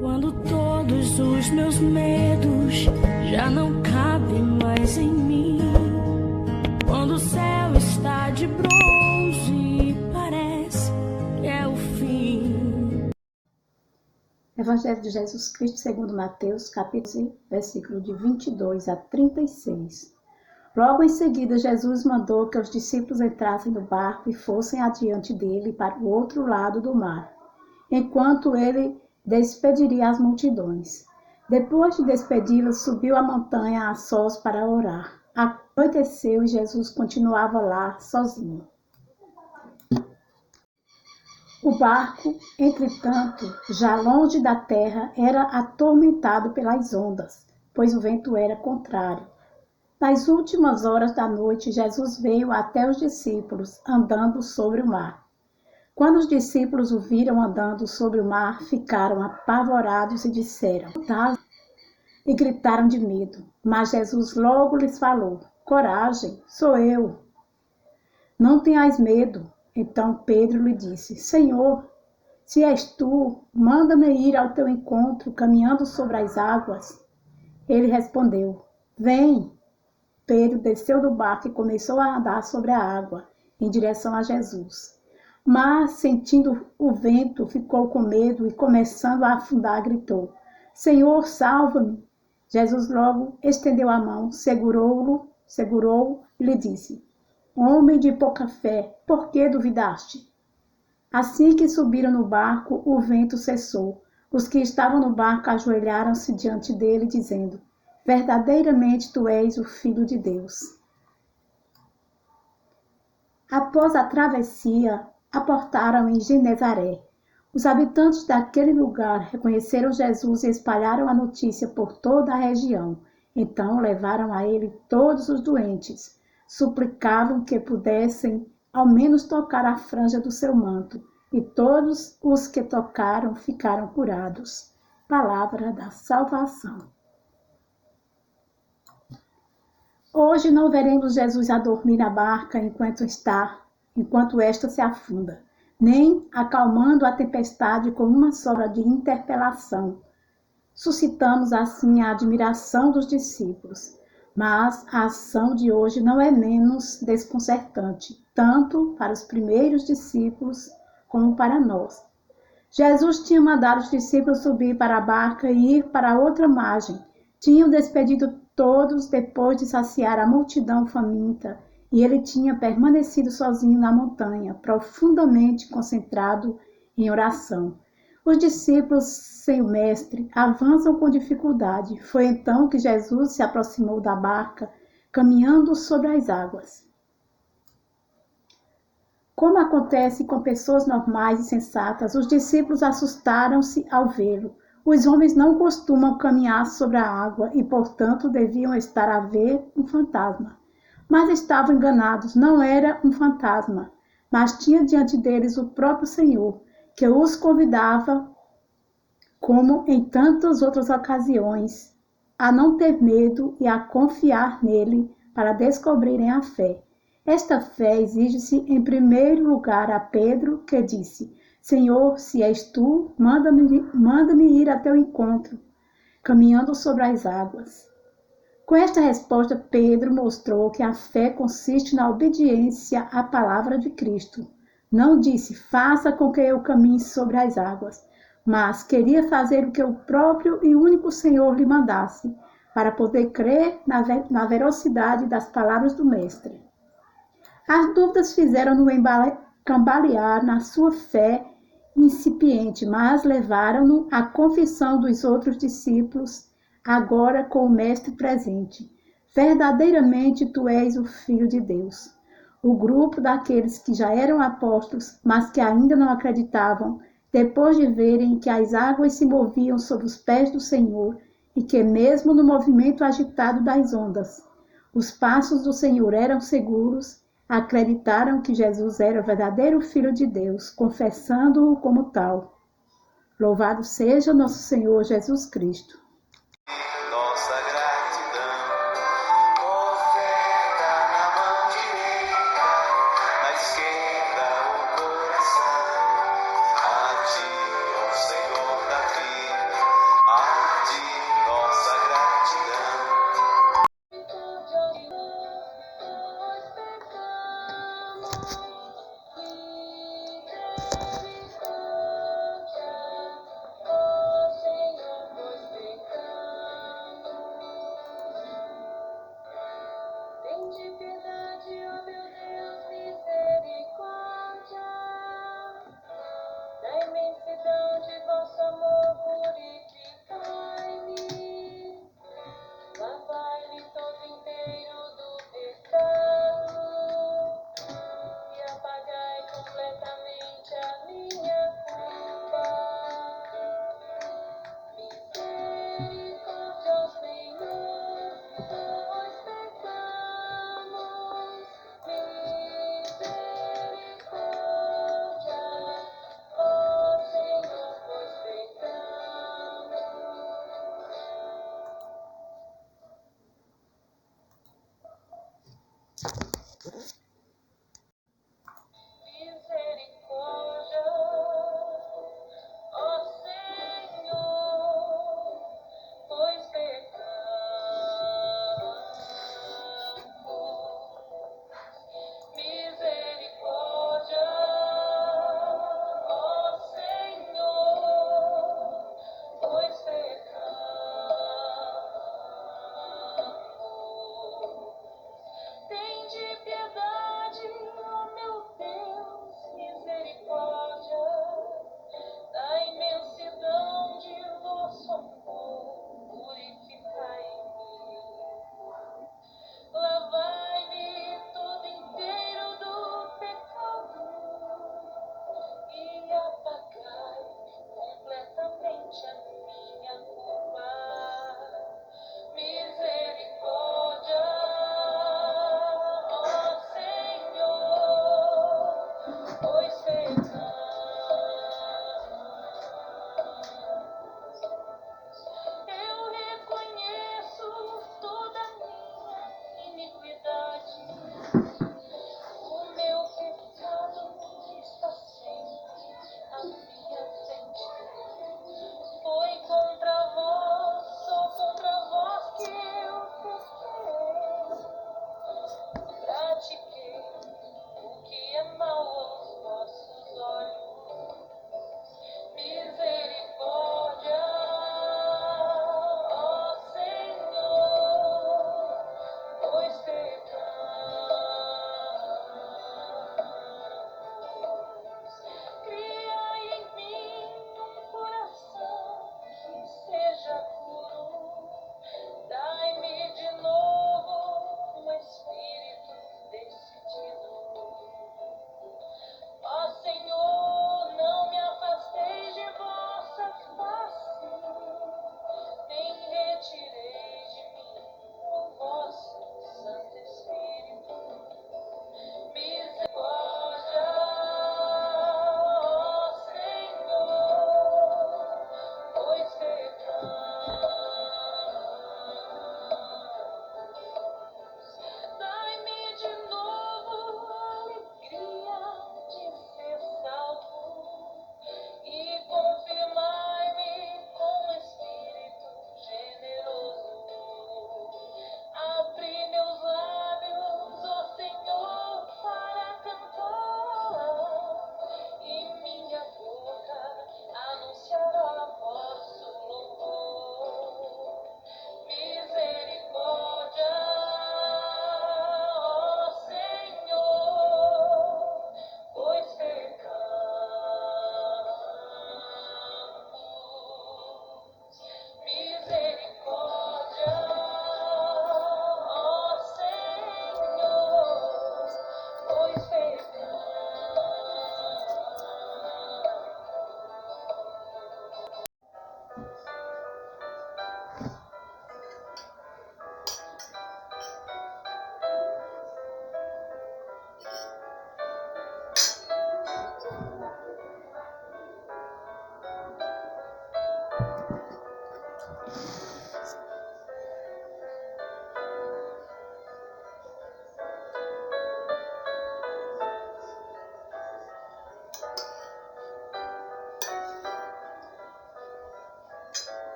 Quando todos os meus medos já não cabem mais em mim, quando o céu está de bronze e parece que é o fim. Evangelho de Jesus Cristo segundo Mateus, capítulo 11, versículo de 22 a 36. Logo em seguida, Jesus mandou que os discípulos entrassem no barco e fossem adiante dele para o outro lado do mar, enquanto ele despediria as multidões. Depois de despedi-las, subiu a montanha a sós para orar. Anoiteceu e Jesus continuava lá sozinho. O barco, entretanto, já longe da terra, era atormentado pelas ondas, pois o vento era contrário. Nas últimas horas da noite, Jesus veio até os discípulos, andando sobre o mar. Quando os discípulos o viram andando sobre o mar, ficaram apavorados e disseram: e gritaram de medo. Mas Jesus logo lhes falou: coragem, sou eu. Não tenhais medo. Então Pedro lhe disse: Senhor, se és tu, manda-me ir ao teu encontro, caminhando sobre as águas. Ele respondeu: vem. Pedro desceu do barco e começou a andar sobre a água, em direção a Jesus. Mas, sentindo o vento, ficou com medo e, começando a afundar, gritou: Senhor, salva-me! Jesus logo estendeu a mão, segurou-o e lhe disse: Homem de pouca fé, por que duvidaste? Assim que subiram no barco, o vento cessou. Os que estavam no barco ajoelharam-se diante dele, dizendo: verdadeiramente tu és o Filho de Deus. Após a travessia, aportaram em Genesaré. Os habitantes daquele lugar reconheceram Jesus e espalharam a notícia por toda a região. Então levaram a ele todos os doentes. Suplicavam que pudessem ao menos tocar a franja do seu manto, e todos os que tocaram ficaram curados. Palavra da salvação. Hoje não veremos Jesus a dormir na barca enquanto esta se afunda, nem acalmando a tempestade com uma sobra de interpelação. Suscitamos assim a admiração dos discípulos, mas a ação de hoje não é menos desconcertante, tanto para os primeiros discípulos como para nós. Jesus tinha mandado os discípulos subir para a barca e ir para a outra margem. Tinham despedido todos depois de saciar a multidão faminta, e ele tinha permanecido sozinho na montanha, profundamente concentrado em oração. Os discípulos, sem o mestre, avançam com dificuldade. Foi então que Jesus se aproximou da barca, caminhando sobre as águas. Como acontece com pessoas normais e sensatas, os discípulos assustaram-se ao vê-lo. Os homens não costumam caminhar sobre a água e, portanto, deviam estar a ver um fantasma. Mas estavam enganados, não era um fantasma, mas tinha diante deles o próprio Senhor, que os convidava, como em tantas outras ocasiões, a não ter medo e a confiar nele para descobrirem a fé. Esta fé exige-se em primeiro lugar a Pedro, que disse: Senhor, se és tu, manda-me ir a teu encontro, caminhando sobre as águas. Com esta resposta, Pedro mostrou que a fé consiste na obediência à palavra de Cristo. Não disse: faça com que eu caminhe sobre as águas, mas queria fazer o que o próprio e único Senhor lhe mandasse, para poder crer na veracidade das palavras do Mestre. As dúvidas fizeram-no cambalear na sua fé incipiente, mas levaram-no à confissão dos outros discípulos, agora com o Mestre presente: verdadeiramente tu és o Filho de Deus. O grupo daqueles que já eram apóstolos, mas que ainda não acreditavam, depois de verem que as águas se moviam sob os pés do Senhor e que mesmo no movimento agitado das ondas, os passos do Senhor eram seguros, acreditaram que Jesus era o verdadeiro Filho de Deus, confessando-o como tal. Louvado seja nosso Senhor Jesus Cristo. Nossa gratidão, oferta na mão direita, na esquerda o coração. A ti, ó Senhor da vida,